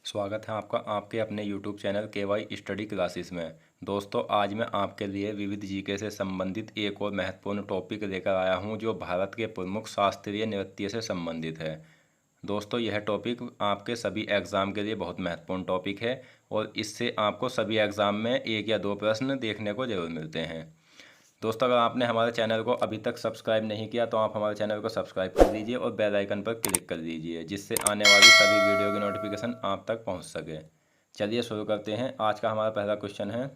स्वागत है आपका आपके अपने YouTube channel KY study classes में। दोस्तों, आज मैं आपके लिए विविध जीके से संबंधित एक और महत्वपूर्ण टॉपिक लेकर आया हूं जो भारत के प्रमुख शास्त्रीय नृत्य से संबंधित है। दोस्तों, यह टॉपिक आपके सभी एग्ज़ाम के लिए बहुत महत्वपूर्ण टॉपिक है और इससे आपको सभी एग्ज़ाम में एक या दो प्रश्न देखने को जरूर मिलते हैं। दोस्तों, अगर आपने हमारे चैनल को अभी तक सब्सक्राइब नहीं किया तो आप हमारे चैनल को सब्सक्राइब कर दीजिए और बेल आइकन पर क्लिक कर दीजिए जिससे आने वाली सभी वीडियो की नोटिफिकेशन आप तक पहुंच सके। चलिए शुरू करते हैं। आज का हमारा पहला क्वेश्चन है।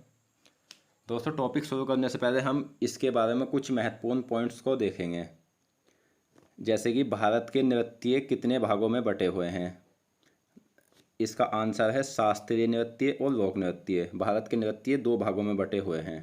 दोस्तों, टॉपिक शुरू करने से पहले हम इसके बारे में कुछ महत्वपूर्ण पॉइंट्स को देखेंगे, जैसे कि भारत के नृत्य कितने भागों में बटे हुए हैं। इसका आंसर है शास्त्रीय नृत्य और लोक नृत्य। भारत के नृत्य दो भागों में बटे हुए हैं।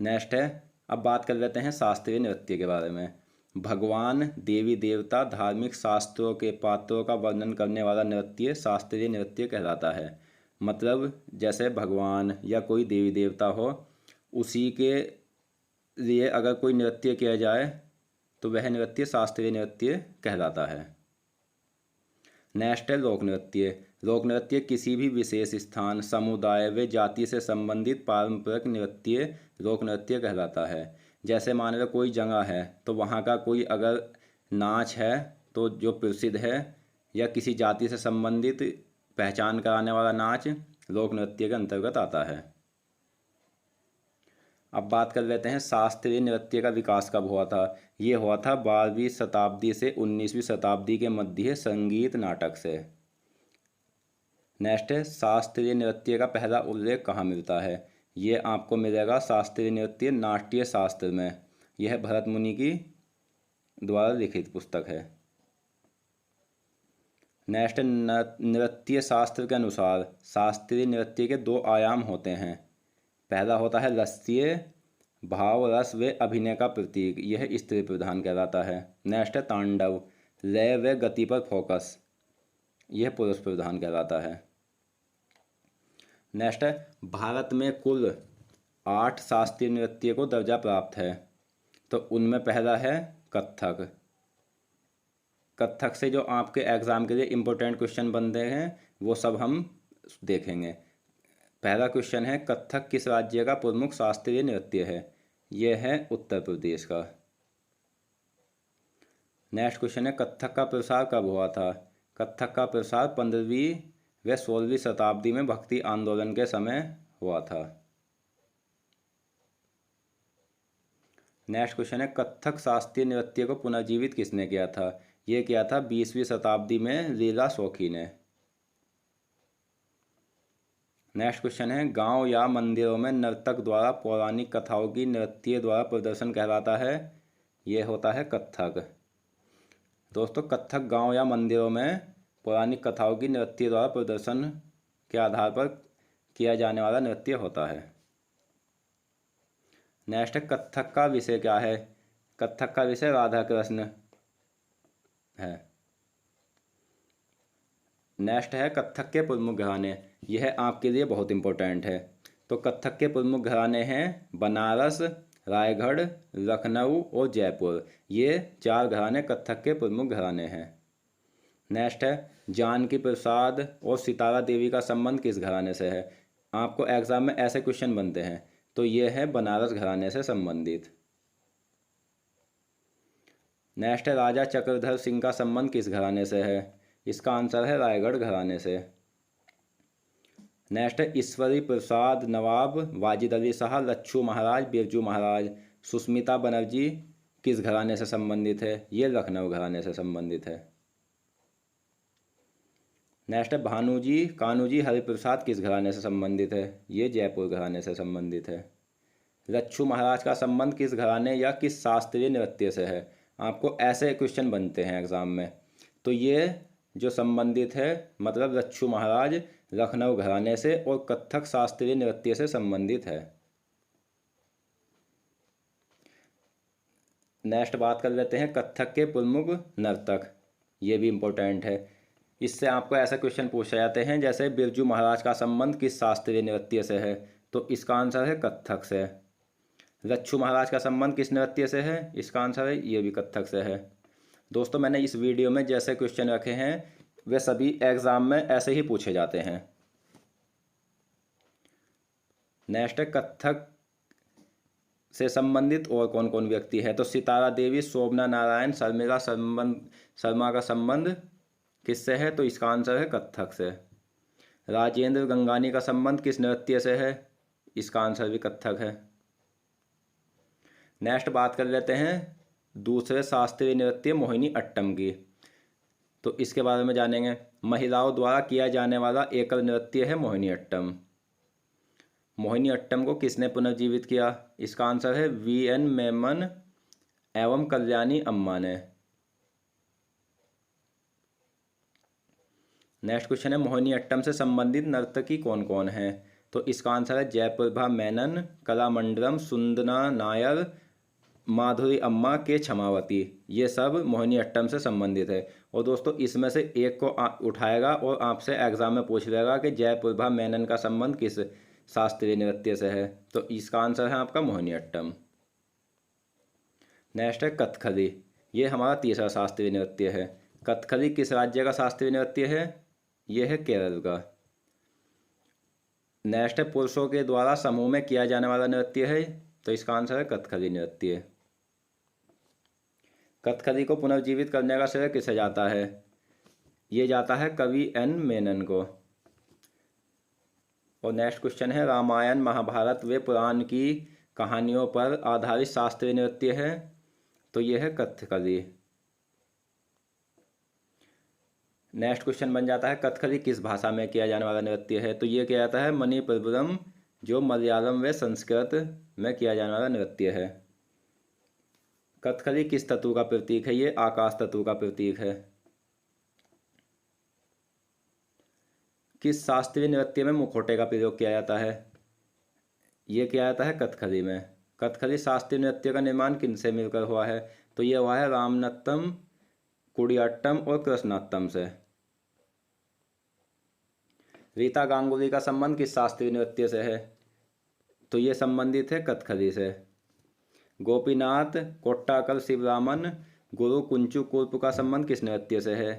नेक्स्ट है, अब बात कर लेते हैं शास्त्रीय नृत्य के बारे में। भगवान, देवी देवता, धार्मिक शास्त्रों के पात्रों का वर्णन करने वाला नृत्य शास्त्रीय नृत्य कहलाता है। मतलब जैसे भगवान या कोई देवी देवता हो, उसी के लिए अगर कोई नृत्य किया जाए तो वह नृत्य शास्त्रीय नृत्य कहलाता है। नेक्स्ट है लोक नृत्य। लोक नृत्य किसी भी विशेष स्थान, समुदाय व जाति से संबंधित पारंपरिक नृत्य लोक नृत्य कहलाता है। जैसे मान लो कोई जगह है तो वहाँ का कोई अगर नाच है तो जो प्रसिद्ध है, या किसी जाति से संबंधित पहचान कराने वाला नाच लोक नृत्य के अंतर्गत आता है। अब बात कर लेते हैं शास्त्रीय नृत्य का विकास कब हुआ था। ये हुआ था 12वीं शताब्दी से 19वीं शताब्दी के मध्य संगीत नाटक से। नेक्स्ट है, शास्त्रीय नृत्य का पहला उल्लेख कहाँ मिलता है। ये आपको मिलेगा शास्त्रीय नृत्य नाट्य शास्त्र में। यह भरत मुनि की द्वारा लिखित पुस्तक है। नेक्स्ट, नृत्य शास्त्र के अनुसार शास्त्रीय नृत्य के दो आयाम होते हैं। पहला होता है लस्सीय, भाव, रस व अभिनय का प्रतीक। यह स्त्री प्रधान कहलाता है। नेक्स्ट है तांडव, लय व गति पर फोकस। यह पुरुष प्रधान कहलाता है। नेक्स्ट है, भारत में कुल 8 शास्त्रीय नृत्य को दर्जा प्राप्त है। तो उनमें पहला है कथक। कथक से जो आपके एग्जाम के लिए इम्पोर्टेंट क्वेश्चन बनते हैं वो सब हम देखेंगे। पहला क्वेश्चन है, कथक किस राज्य का प्रमुख शास्त्रीय नृत्य है। यह है उत्तर प्रदेश का। नेक्स्ट क्वेश्चन है, कथक का प्रसार कब हुआ था। कथक का प्रसार 15वीं व 16वीं शताब्दी में भक्ति आंदोलन के समय हुआ था। नेक्स्ट क्वेश्चन है, कथक शास्त्रीय नृत्य को पुनर्जीवित किसने किया था। यह किया था 20वीं शताब्दी में लीला शोखी ने। नेक्स्ट क्वेश्चन है, गांव या मंदिरों में नर्तक द्वारा पौराणिक कथाओं की नृत्य द्वारा प्रदर्शन कहलाता है। यह होता है कथक। दोस्तों, कथक गांव या मंदिरों में पौराणिक कथाओं की नृत्य द्वारा प्रदर्शन के आधार पर किया जाने वाला नृत्य होता है। नेक्स्ट है, कथक का विषय क्या है। कथक का विषय राधा कृष्ण है। नेक्स्ट है, कथक के प्रमुख घराने। यह आपके लिए बहुत इंपॉर्टेंट है। तो कथक के प्रमुख घराने हैं बनारस, रायगढ़, लखनऊ और जयपुर। ये 4 घराने कथक के प्रमुख घराने हैं। नेक्स्ट है, जानकी प्रसाद और सितारा देवी का संबंध किस घराने से है। आपको एग्जाम में ऐसे क्वेश्चन बनते हैं। तो ये है बनारस घराने से संबंधित। नेक्स्ट है, राजा चक्रधर सिंह का संबंध किस घराने से है। इसका आंसर है रायगढ़ घराने से। नेक्स्ट है, ईश्वरी प्रसाद नवाब, वाजिद अली शाह, लच्छू महाराज, बिरजू महाराज, सुष्मिता बनर्जी किस घराने से संबंधित है। ये लखनऊ घराने से संबंधित है। नेक्स्ट है, भानुजी कान्हूजी हरिप्रसाद किस घराने से संबंधित है। ये जयपुर घराने से संबंधित है। लच्छू महाराज का संबंध किस घराने या किस शास्त्रीय नृत्य से है। आपको ऐसे क्वेश्चन बनते हैं एग्जाम में। तो ये जो संबंधित है, मतलब लच्छू महाराज लखनऊ घराने से और कथक शास्त्रीय नृत्य से संबंधित है। नेक्स्ट बात कर लेते हैं कथक के प्रमुख नर्तक। ये भी इम्पोर्टेंट है। इससे आपको ऐसे क्वेश्चन पूछे जाते हैं जैसे बिरजू महाराज का संबंध किस शास्त्रीय नृत्य से है। तो इसका आंसर है कथक से। लच्छू महाराज का संबंध किस नृत्य से है। इसका आंसर है ये भी कथक से है। दोस्तों मैंने इस वीडियो में जैसे क्वेश्चन रखे हैं वे सभी एग्जाम में ऐसे ही पूछे जाते हैं। नेक्स्ट है कथक से संबंधित और कौन कौन व्यक्ति है। तो सितारा देवी, शोभना नारायण, शर्मा का संबंध किससे है। तो इसका आंसर है कथक से। राजेंद्र गंगानी का संबंध किस नृत्य से है। इसका आंसर भी कथक है। नेक्स्ट बात कर लेते हैं दूसरे शास्त्रीय नृत्य मोहिनी अट्टम की। तो इसके बारे में जानेंगे। महिलाओं द्वारा किया जाने वाला एकल नृत्य है मोहिनी अट्टम। मोहिनी अट्टम को किसने पुनर्जीवित किया। इसका आंसर है वी.एन. मेनन एवं कल्याणी अम्मा ने। नेक्स्ट क्वेश्चन है मोहिनी अट्टम से संबंधित नर्तकी कौन कौन है। तो इसका आंसर है जयप्रभा मेनन, कलामंडलम, सुंदना नायर, माधुरी अम्मा के क्षमावती। ये सब मोहिनी अट्टम से संबंधित है। और दोस्तों इसमें से एक को उठाएगा और आपसे एग्जाम में पूछ लेगा कि जयप्रभा मेनन का संबंध किस शास्त्रीय नृत्य से है। तो इसका आंसर है आपका मोहिनी अट्टम। नेक्स्ट है कथकली। ये हमारा तीसरा शास्त्रीय नृत्य है। कथकली किस राज्य का शास्त्रीय नृत्य है। यह है केरल का। नेक्स्ट है पुरुषों के द्वारा समूह में किया जाने वाला नृत्य है। तो इसका आंसर है कथकली नृत्य। कथकली को पुनर्जीवित करने का श्रेय किसे जाता है। ये जाता है कवि एन मेनन को। और नेक्स्ट क्वेश्चन है रामायण, महाभारत व पुराण की कहानियों पर आधारित शास्त्रीय नृत्य है। तो यह है कथकली। नेक्स्ट क्वेश्चन बन जाता है कथकली किस भाषा में किया जाने वाला नृत्य है। तो ये किया जाता है मणिपुरम, जो मलयालम व संस्कृत में किया जाने वाला नृत्य है। कथकली किस तत्व का प्रतीक है। ये आकाश तत्व का प्रतीक है। किस शास्त्रीय नृत्य में मुखौटे का प्रयोग किया जाता है। ये किया जाता है कथकली में। कथकली शास्त्रीय नृत्य का निर्माण किनसे मिलकर हुआ है। तो ये हुआ है रामनत्तम, कुडियाट्टम और कृष्णाट्टम से। रीता गांगुली का संबंध किस शास्त्रीय नृत्य से है। तो ये संबंधित है कथकली से। गोपीनाथ कोट्टाकल शिवरामन गुरु कुंचु कुर्प का संबंध किस नृत्य से है।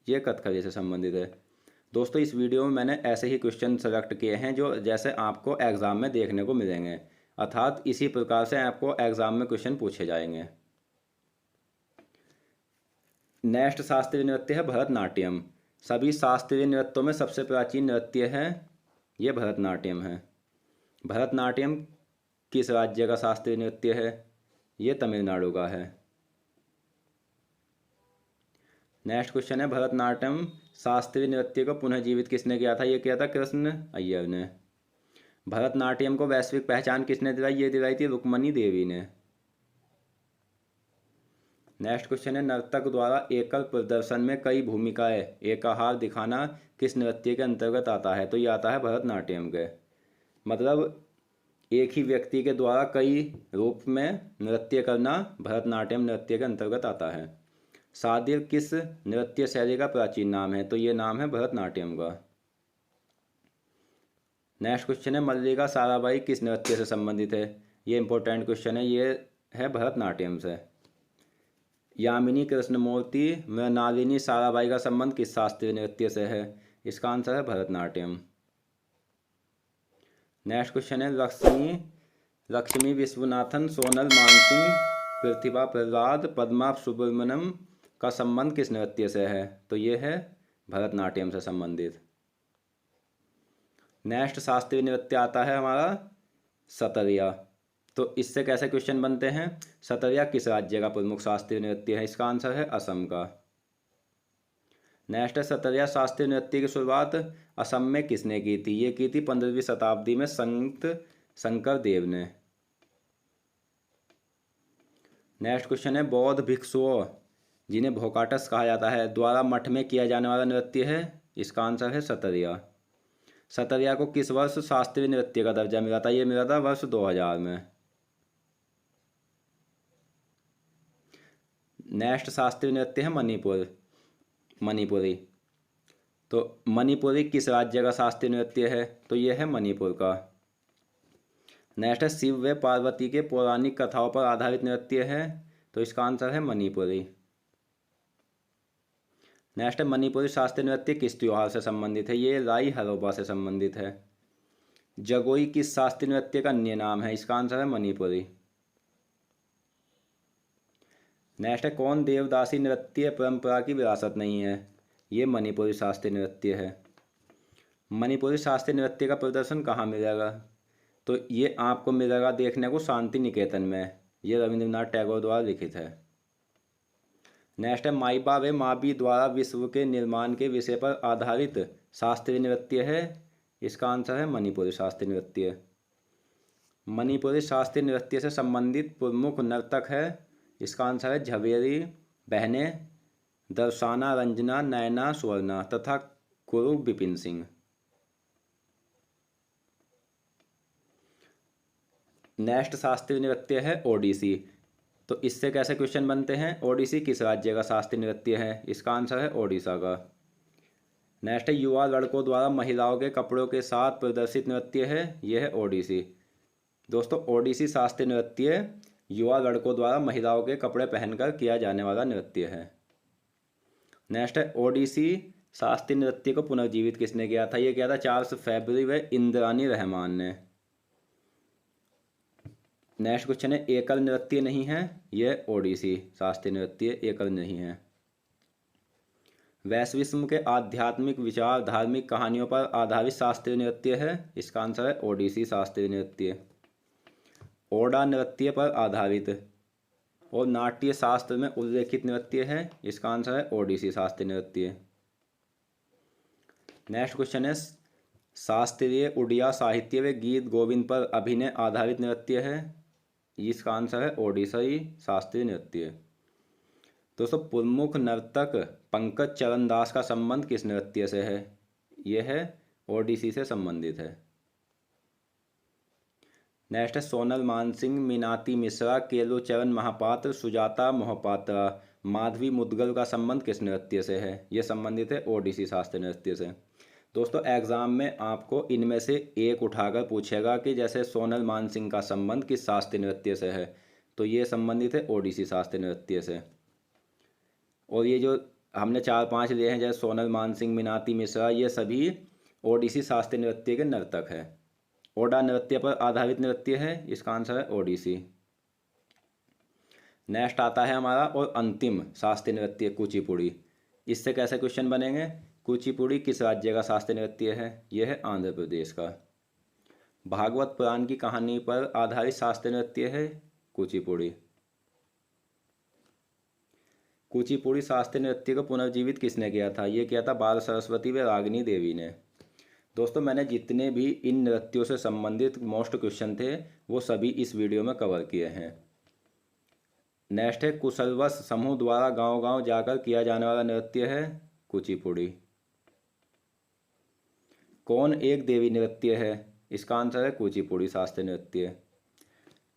ये कथकली से संबंधित है। दोस्तों इस वीडियो में मैंने ऐसे ही क्वेश्चन सेलेक्ट किए हैं जो जैसे आपको एग्जाम में देखने को मिलेंगे, अर्थात इसी प्रकार से आपको एग्जाम में क्वेश्चन पूछे जाएंगे। नेक्स्ट शास्त्रीय नृत्य है भरतनाट्यम। सभी शास्त्रीय नृत्यों में सबसे प्राचीन नृत्य है ये भरतनाट्यम है। भरतनाट्यम किस राज्य का शास्त्रीय नृत्य है। ये तमिलनाडु का है। नेक्स्ट क्वेश्चन है भरतनाट्यम शास्त्रीय नृत्य को पुनः जीवित किसने किया था। ये किया था कृष्ण अय्यर ने। भरतनाट्यम को वैश्विक पहचान किसने दिलाई। ये दिलाई थी रुक्मणी देवी ने। नेक्स्ट क्वेश्चन है नर्तक द्वारा एकल प्रदर्शन में कई भूमिकाएं एकाहार दिखाना किस नृत्य के अंतर्गत आता है। तो ये आता है भरतनाट्यम के। मतलब एक ही व्यक्ति के द्वारा कई रूप में नृत्य करना भरतनाट्यम नृत्य के अंतर्गत आता है। सादिर किस नृत्य शैली का प्राचीन नाम है। तो ये नाम है भरतनाट्यम का। नेक्स्ट क्वेश्चन है मल्लिका साराभाई किस नृत्य से संबंधित है। ये इंपॉर्टेंट क्वेश्चन है। ये है भरतनाट्यम से। यामिनी कृष्णमूर्ति मृणालिनी साराभाई का संबंध किस शास्त्रीय नृत्य से है। इसका आंसर है भरतनाट्यम। नेक्स्ट क्वेश्चन है लक्ष्मी विश्वनाथन, सोनल मानसिंह, प्रतिभा प्रहलाद, पद्मा सुब्रमण्यम का संबंध किस नृत्य से है। तो ये है भरतनाट्यम से संबंधित। नेक्स्ट शास्त्रीय नृत्य आता है हमारा सतरिया। तो इससे कैसे क्वेश्चन बनते हैं। सतरिया किस राज्य का प्रमुख शास्त्रीय नृत्य है। इसका आंसर है असम का। नेक्स्ट है सतरिया शास्त्रीय नृत्य की शुरुआत असम में किसने की थी। ये की थी 15वीं शताब्दी में संत शंकर देव ने। नेक्स्ट क्वेश्चन है बौद्ध भिक्षुओं जिन्हें भोकाटस कहा जाता है द्वारा मठ में किया जाने वाला नृत्य है। इसका आंसर है सतरिया। सतरिया को किस वर्ष शास्त्रीय नृत्य का दर्जा मिला था। ये मिला था वर्ष 2000 में। नेक्स्ट शास्त्रीय नृत्य है मणिपुरी। तो मणिपुरी किस राज्य का शास्त्रीय नृत्य है। तो यह है मणिपुर का। नेक्स्ट है शिव व पार्वती के पौराणिक कथाओं पर आधारित नृत्य है। तो इसका आंसर है मणिपुरी। नेक्स्ट है मणिपुरी शास्त्रीय नृत्य किस त्योहार से संबंधित है? ये लाई हरोबा से संबंधित है। जगोई किस शास्त्रीय नृत्य का अन्य नाम है? इसका आंसर है मणिपुरी। नेक्स्ट है कौन देवदासी नृत्य परंपरा की विरासत नहीं है? ये मणिपुरी शास्त्रीय नृत्य है। मणिपुरी शास्त्रीय नृत्य का प्रदर्शन कहाँ मिलेगा? तो ये आपको मिलेगा देखने को शांति निकेतन में। ये रविंद्रनाथ टैगोर द्वारा लिखित है। नेक्स्ट है माईबा व माबी द्वारा विश्व के निर्माण के विषय पर आधारित शास्त्रीय नृत्य है। इसका आंसर है मणिपुरी शास्त्रीय नृत्य। मणिपुरी शास्त्रीय नृत्य से संबंधित प्रमुख नर्तक है। इसका आंसर है झवेरी बहनें, दर्शाना रंजना, नैना सुवर्णा तथा कुरु विपिन सिंह। नेक्स्ट शास्त्रीय नृत्य है ओडिसी। तो इससे कैसे क्वेश्चन बनते हैं? ओडिसी किस राज्य का शास्त्रीय नृत्य है? इसका आंसर है ओडिशा का। नेक्स्ट है युवा लड़कों द्वारा महिलाओं के कपड़ों के साथ प्रदर्शित नृत्य है। यह है ओडिसी। दोस्तों ओडिसी शास्त्रीय नृत्य युवा लड़कों द्वारा महिलाओं के कपड़े पहनकर किया जाने वाला नृत्य है। नेक्स्ट है ओडिसी शास्त्रीय नृत्य को पुनर्जीवित किसने किया था? यह किया था चार्ल्स फैब्री व इंद्रानी रहमान ने। नेक्स्ट क्वेश्चन है एकल नृत्य नहीं है। यह ओडिसी शास्त्रीय नृत्य एकल नहीं है। वैश्विस्म के आध्यात्मिक विचार धार्मिक कहानियों पर आधारित शास्त्रीय नृत्य है। इसका आंसर है ओडिसी शास्त्रीय नृत्य। ओडा नृत्य पर आधारित और नाट्य शास्त्र में उल्लेखित नृत्य है। इसका आंसर है ओडिसी शास्त्रीय नृत्य। नेक्स्ट क्वेश्चन है शास्त्रीय उड़िया साहित्य व गीत गोविंद पर अभिनय आधारित नृत्य है। इसका आंसर है ओडिसी शास्त्रीय नृत्य। दोस्तों प्रमुख नर्तक पंकज चरण दास का संबंध किस नृत्य से है? यह है ओडिसी से संबंधित है। नेक्स्ट है सोनल मानसिंह, मीनाती मिश्रा, केलुचरण महापात्र, सुजाता मोहपात्रा, माधवी मुदगल का संबंध किस नृत्य से है? यह संबंधित है ओडिसी शास्त्रीय नृत्य से। दोस्तों एग्जाम में आपको इनमें से एक उठाकर पूछेगा कि जैसे सोनल मानसिंह का संबंध किस शास्त्रीय नृत्य से है, तो ये संबंधित है ओडिसी शास्त्रीय नृत्य से। और ये जो हमने 4-5 लिए हैं जैसे सोनल मानसिंह, मीनाती मिश्रा, ये सभी ओडिसी शास्त्रीय नृत्य के नर्तक हैं। ओडा नृत्य पर आधारित नृत्य है। इसका आंसर है ओडिसी। नेक्स्ट आता है हमारा और अंतिम शास्त्रीय नृत्य कुचिपुड़ी। इससे कैसे क्वेश्चन बनेंगे? कुचिपुड़ी किस राज्य का शास्त्रीय नृत्य है? यह है आंध्र प्रदेश का। भागवत पुराण की कहानी पर आधारित शास्त्रीय नृत्य है कुचिपुड़ी। कुचिपुड़ी शास्त्रीय नृत्य को पुनर्जीवित किसने किया था? यह किया था बाल सरस्वती व रागिनी देवी ने। दोस्तों मैंने जितने भी इन नृत्यों से संबंधित मोस्ट क्वेश्चन थे वो सभी इस वीडियो में कवर किए हैं। नेक्स्ट है कुशलवश समूह द्वारा गांव गांव जाकर किया जाने वाला नृत्य है कुचिपुड़ी। कौन एक देवी नृत्य है? इसका आंसर है कुचिपुड़ी शास्त्रीय नृत्य।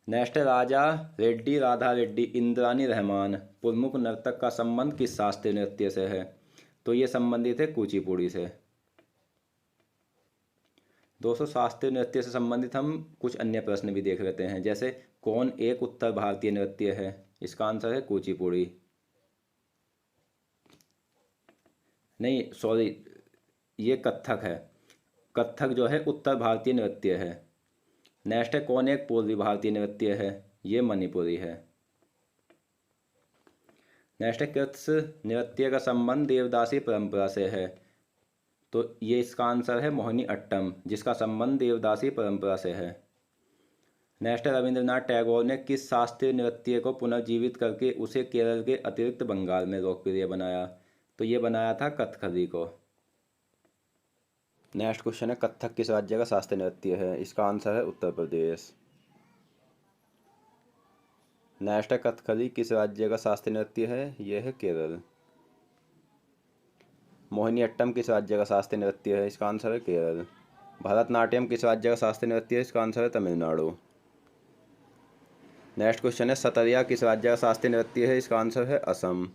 नेक्स्ट है राजा रेड्डी, राधा रेड्डी, इंद्रानी रहमान प्रमुख नर्तक का संबंध किस शास्त्रीय नृत्य से है? तो ये संबंधित है कुचिपुड़ी से। दोस्तों शास्त्रीय नृत्य से संबंधित हम कुछ अन्य प्रश्न भी देख लेते हैं। जैसे कौन एक उत्तर भारतीय नृत्य है? इसका आंसर है कुचिपुड़ी। नहीं सॉरी, ये कथक है। कथक जो है उत्तर भारतीय नृत्य है। नेक्स्ट है कौन एक पूर्वी भारतीय नृत्य है? ये मणिपुरी है। नेक्स्ट है किस नृत्य का संबंध देवदासी परंपरा से है? तो ये इसका आंसर है मोहिनी अट्टम, जिसका संबंध देवदासी परंपरा से है। नेक्स्ट है रविंद्रनाथ टैगोर ने किस शास्त्रीय नृत्य को पुनर्जीवित करके उसे केरल के अतिरिक्त बंगाल में लोकप्रिय बनाया? तो ये बनाया था कथकली को। नेक्स्ट क्वेश्चन है कथक किस राज्य का शास्त्रीय नृत्य है? इसका आंसर है उत्तर प्रदेश। नेक्स्ट है कथकली किस राज्य का शास्त्रीय नृत्य है? यह है केरल। मोहिनीअट्टम किस राज्य का शास्त्रीय नृत्य है? इसका आंसर है केरल। भरतनाट्यम किस राज्य का शास्त्रीय नृत्य है? इसका आंसर है तमिलनाडु। नेक्स्ट क्वेश्चन है सतरिया किस राज्य का शास्त्रीय नृत्य है? इसका आंसर है असम।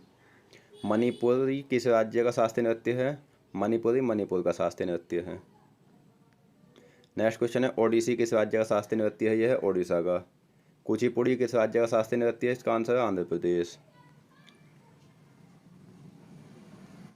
मणिपुरी किस राज्य का शास्त्रीय नृत्य है? मणिपुरी मणिपुर का शास्त्रीय नृत्य है। नेक्स्ट क्वेश्चन है ओडिसी किस राज्य का शास्त्रीय नृत्य है? यह है ओडिशा का। कुचिपुड़ी किस राज्य का शास्त्रीय नृत्य है? इसका आंसर है आंध्र प्रदेश।